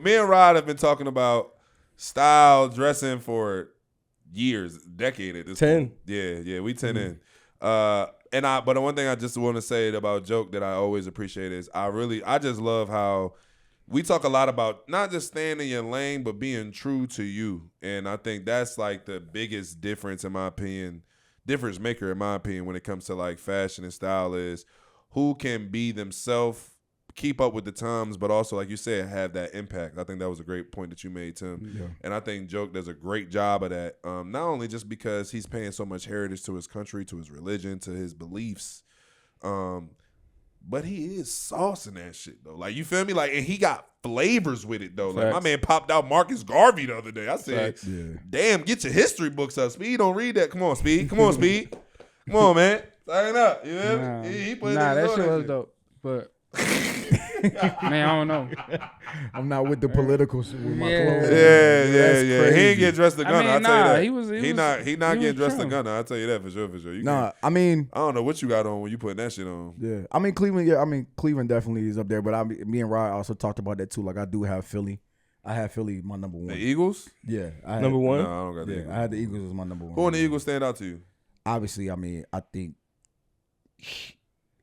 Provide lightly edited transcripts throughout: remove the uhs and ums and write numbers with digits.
me and Rod have been talking about style dressing for years, decade at this 10. point. Yeah, we 10 in. But the one thing I just want to say about Joke that I always appreciate is I just love how we talk a lot about not just staying in your lane, but being true to you. And I think that's like the biggest difference in my opinion, difference maker in my opinion when it comes to like fashion and style is who can be themselves, keep up with the times, but also, like you said, have that impact. I think that was a great point that you made, Tim. Yeah. And I think Joke does a great job of that, not only just because he's paying so much heritage to his country, to his religion, to his beliefs, but he is saucing that shit, though. Like, you feel me? Like, and he got flavors with it, though. Like, my man popped out Marcus Garvey the other day. I said, damn, get your history books up. Speed, don't read that. Come on, Speed. Come on, Speed. Come on, man. Tighten up. You know? He put that shit was dope. But man, I don't know. I'm not with the politicals with my clothes. Yeah. He ain't get dressed to Gunna. I'll tell you that. He not getting dressed to Gunna. I'll tell you that for sure. I mean, I don't know what you got on when you putting that shit on. Yeah, I mean Cleveland. Yeah, I mean Cleveland definitely is up there. But me and Rod also talked about that too. Like I do have Philly. I have Philly my number one. The Eagles? Yeah, number one. No, I don't got the Eagles. I had the Eagles as my number one. Who on the Eagles stand out to you? Obviously, I mean, I think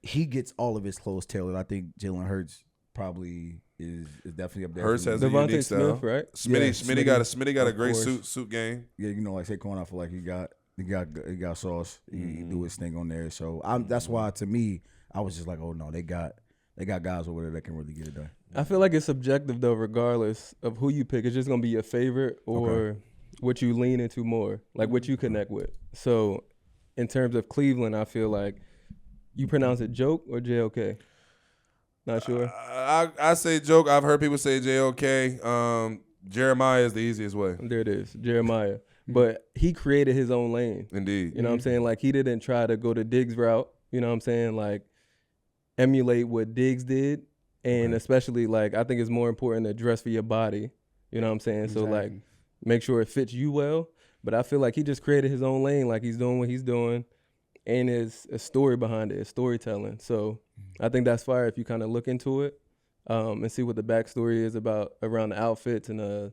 he gets all of his clothes tailored. I think Jalen Hurts probably is definitely up there. Hurts has a Devontae unique style. Smith, right? Smitty got a great suit game. Yeah, you know, like Saquon, I feel like he got sauce. He do his thing on there. So that's why to me, I was just like, oh no, they got guys over there that can really get it done. I feel like it's subjective though, regardless of who you pick. It's just gonna be your favorite or what you lean into more, like what you connect with. So, in terms of Cleveland, I feel like you pronounce it Joke or JOK. Not sure. I say Joke. I've heard people say JOK. Jeremiah is the easiest way. There it is, Jeremiah. But he created his own lane. Indeed. You know what I'm saying? Like he didn't try to go the Diggs route. You know what I'm saying? Like emulate what Diggs did. And especially like I think it's more important to dress for your body. You know what I'm saying? Exactly. So like make sure it fits you well. But I feel like he just created his own lane. Like he's doing what he's doing. And there's a story behind it, it's storytelling. So I think that's fire if you kind of look into it and see what the backstory is about around the outfits and the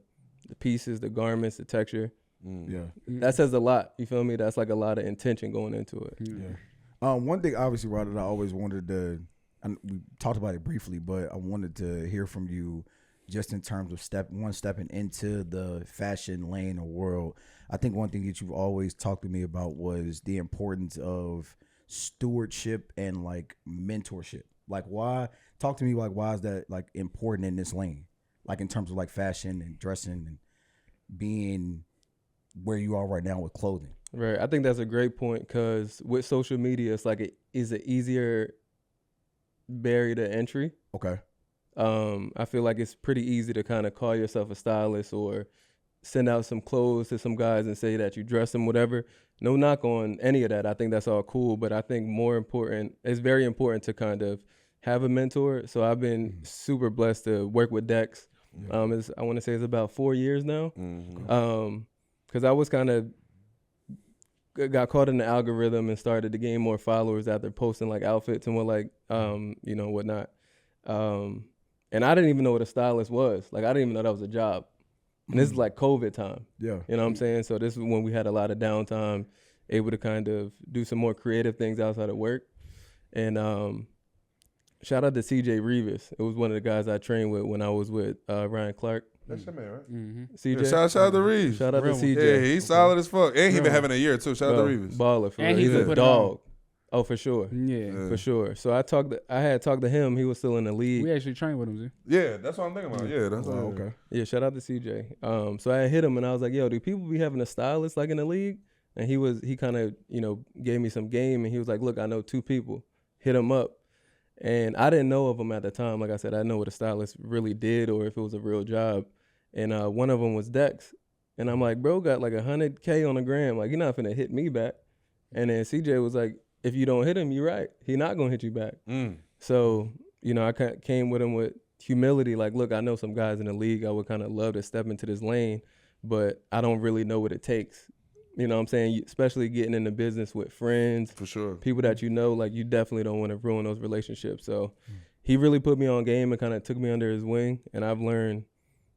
pieces, the garments, the texture. Yeah. That says a lot. You feel me? That's like a lot of intention going into it. Yeah. One thing, obviously, Rod, that I always wanted to, and we talked about it briefly, but I wanted to hear from you just in terms of stepping into the fashion lane or world. I think one thing that you've always talked to me about was the importance of stewardship and like mentorship. Like talk to me like why is that like important in this lane? Like in terms of like fashion and dressing and being where you are right now with clothing. Right. I think that's a great point because with social media, it's like it is an easier barrier to entry. Okay. I feel like it's pretty easy to kind of call yourself a stylist or send out some clothes to some guys and say that you dress them, whatever. No knock on any of that. I think that's all cool. But I think more important, it's very important to kind of have a mentor. So I've been super blessed to work with Dex. I want to say it's about 4 years now. Because I was kind of got caught in the algorithm and started to gain more followers after posting like outfits and whatnot. And I didn't even know what a stylist was. Like I didn't even know that was a job. And this is like COVID time. Yeah. You know what I'm saying? So this is when we had a lot of downtime, able to kind of do some more creative things outside of work. And shout out to CJ Revis. It was one of the guys I trained with when I was with Ryan Clark. That's your man, right? Mm-hmm. CJ. Yeah, shout out to Reeves. Shout out to CJ. Yeah, he's solid as fuck. And he been having a year too. Shout out to Reeves. Baller for real. He's a dog. Oh, for sure. Yeah. For sure. So I had talked to him. He was still in the league. We actually trained with him, Z. Yeah, that's what I'm thinking about. Yeah, that's okay. Yeah, shout out to CJ. So I hit him and I was like, yo, do people be having a stylist like in the league? And he kind of, gave me some game and he was like, look, I know 2 people. Hit him up. And I didn't know of them at the time. Like I said, I didn't know what a stylist really did or if it was a real job. And one of them was Dex. And I'm like, bro, got like 100K on the gram. Like, you're not finna hit me back. And then CJ was like, if you don't hit him, you're right. He not gonna hit you back. So, I came with him with humility. Like, look, I know some guys in the league. I would kind of love to step into this lane, but I don't really know what it takes. You know what I'm saying? Especially getting into business with friends. For sure. People that like you definitely don't want to ruin those relationships. So he really put me on game and kind of took me under his wing. And I've learned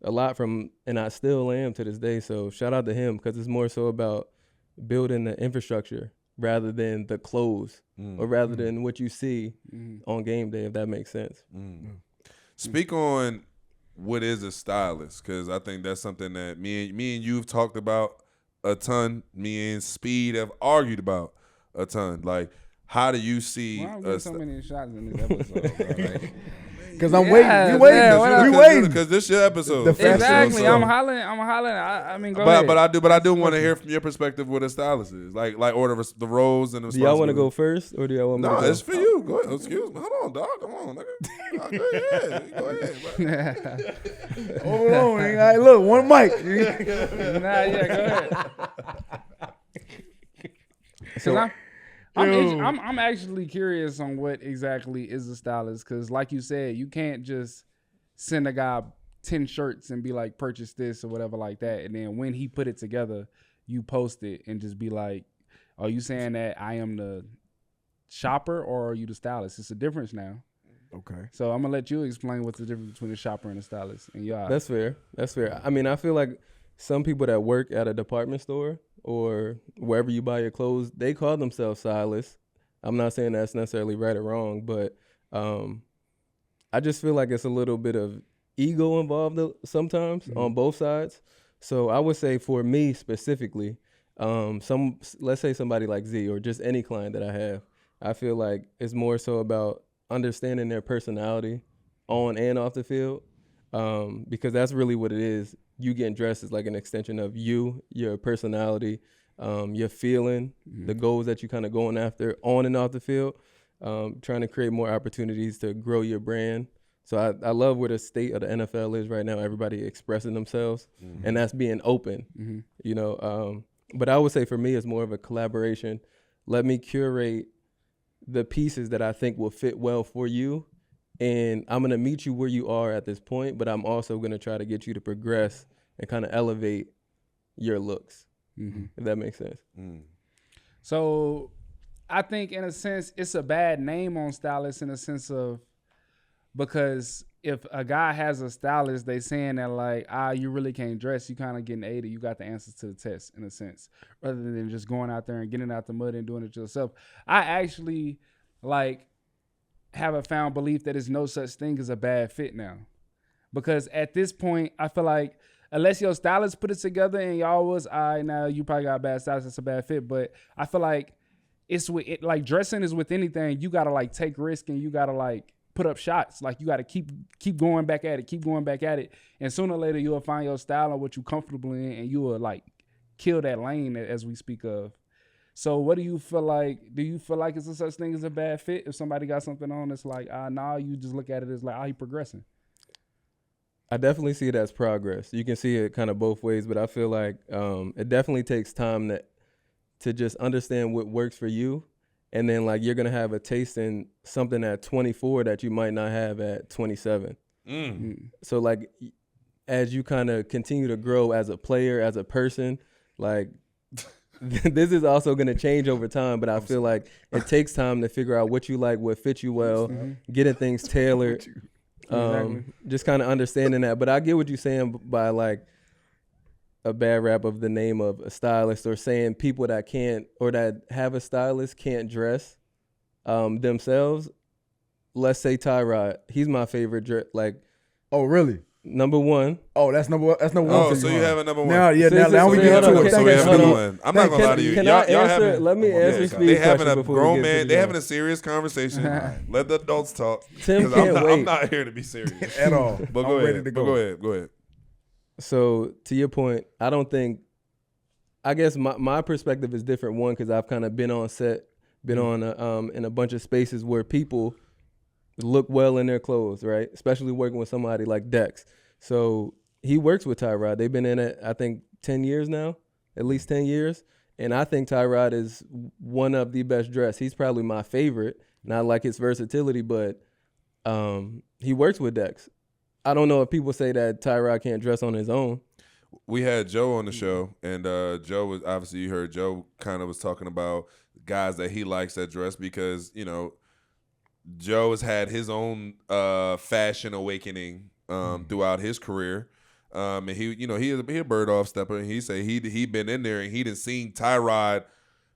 a lot from, and I still am to this day. So shout out to him, because it's more so about building the infrastructure rather than the clothes, or rather than what you see on game day, if that makes sense. Speak on what is a stylist, because I think that's something that me and you've talked about a ton. Me and Speed have argued about a ton. Like, how do you see? Why I'm getting so many shots in this episode, bro? Like, Because I'm waiting. You waiting. We waiting. Because this your episode. The fast exactly. show. I'm hollering. I mean, go but, ahead. But I do want to hear from your perspective what a stylist is. Like order the roles and the Do y'all want to go first, or do y'all want me to No, go? it's for you. Go ahead. Excuse me. Hold on, dog. Come on, nigga. Go ahead. Hold on. All right, look, one mic. Yeah, go ahead. So I'm actually curious on what exactly is a stylist, because like you said, you can't just send a guy 10 shirts and be like, purchase this or whatever like that, and then when he put it together, you post it and just be like, are you saying that I am the shopper or are you the stylist? It's a difference now. Okay. So I'm gonna let you explain what's the difference between a shopper and a stylist. And y'all. That's fair. I mean, I feel like some people that work at a department store or wherever you buy your clothes, they call themselves stylists. I'm not saying that's necessarily right or wrong, but I just feel like it's a little bit of ego involved sometimes on both sides. So I would say for me specifically, let's say somebody like Z or just any client that I have, I feel like it's more so about understanding their personality on and off the field, because that's really what it is. You getting dressed is like an extension of you, your personality, your feeling, the goals that you kind of going after on and off the field, trying to create more opportunities to grow your brand. So I love where the state of the NFL is right now, everybody expressing themselves, and that's being open, you know. But I would say for me, it's more of a collaboration. Let me curate the pieces that I think will fit well for you, and I'm going to meet you where you are at this point, but I'm also going to try to get you to progress and kind of elevate your looks, if that makes sense. So I think in a sense, it's a bad name on stylists in a sense of, because if a guy has a stylist, they saying that like, you really can't dress. You kind of getting aided. You got the answers to the test in a sense, rather than just going out there and getting out the mud and doing it yourself. I actually have a found belief that there's no such thing as a bad fit now, because at this point, I feel like unless your stylist put it together and y'all was, now you probably got a bad stylist, it's a bad fit. But I feel like like dressing is with anything. You gotta like take risk and you gotta like put up shots. Like you got to keep going back at it. And sooner or later you'll find your style and what you're comfortable in, and you will like kill that lane as we speak of. So what do you feel like? Do you feel like it's a such thing as a bad fit? If somebody got something on, it's like, you just look at it as like, he progressing. I definitely see it as progress. You can see it kind of both ways, but I feel like it definitely takes time to just understand what works for you. And then, like, you're going to have a taste in something at 24 that you might not have at 27. So, like, as you kind of continue to grow as a player, as a person, like, this is also going to change over time. But I feel like it takes time to figure out what you like, what fits you well, getting things tailored, just kind of understanding that. But I get what you're saying by, like, a bad rap of the name of a stylist, or saying people that can't, or that have a stylist can't dress themselves. Let's say Tyrod, he's my favorite like. Oh really? Number one. Oh, that's number one. Oh, so you have a number one. Now we get to it. So we have number one. I'm not gonna lie to you. Can I answer? Let me answer Speed's They having question a before we grown get to man. the They having a serious conversation. Let the adults talk. Tim can't wait I'm not here to be serious at all. But go ahead. Go ahead. So to your point, I don't think. I guess my perspective is different. One, because I've kind of been on set, on in a bunch of spaces where people look well in their clothes, right? Especially working with somebody like Dex. So he works with Tyrod. They've been in it, I think, 10 years now, at least 10 years. And I think Tyrod is one of the best dressed. He's probably my favorite. And I like his versatility, but he works with Dex. I don't know if people say that Tyrod can't dress on his own. We had Joe on the show, and Joe was, obviously you heard Joe kind of was talking about guys that he likes that dress, because, you know, Joe has had his own fashion awakening throughout his career. And he, he a bird off stepper, and he said he been in there and he done seen Tyrod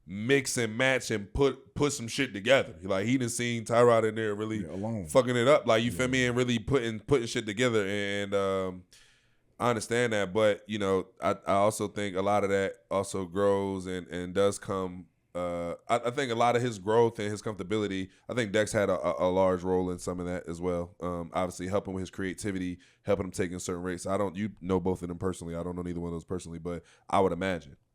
mix and match and put some shit together. He done seen Tyrod in there really alone. fucking it up, you feel me, and really putting shit together. And I understand that, but I also think a lot of that also grows and does come. I think a lot of his growth and his comfortability, I think Dex had a large role in some of that as well. Obviously helping with his creativity, helping him taking certain rates. You know both of them personally. I don't know neither one of those personally, but I would imagine.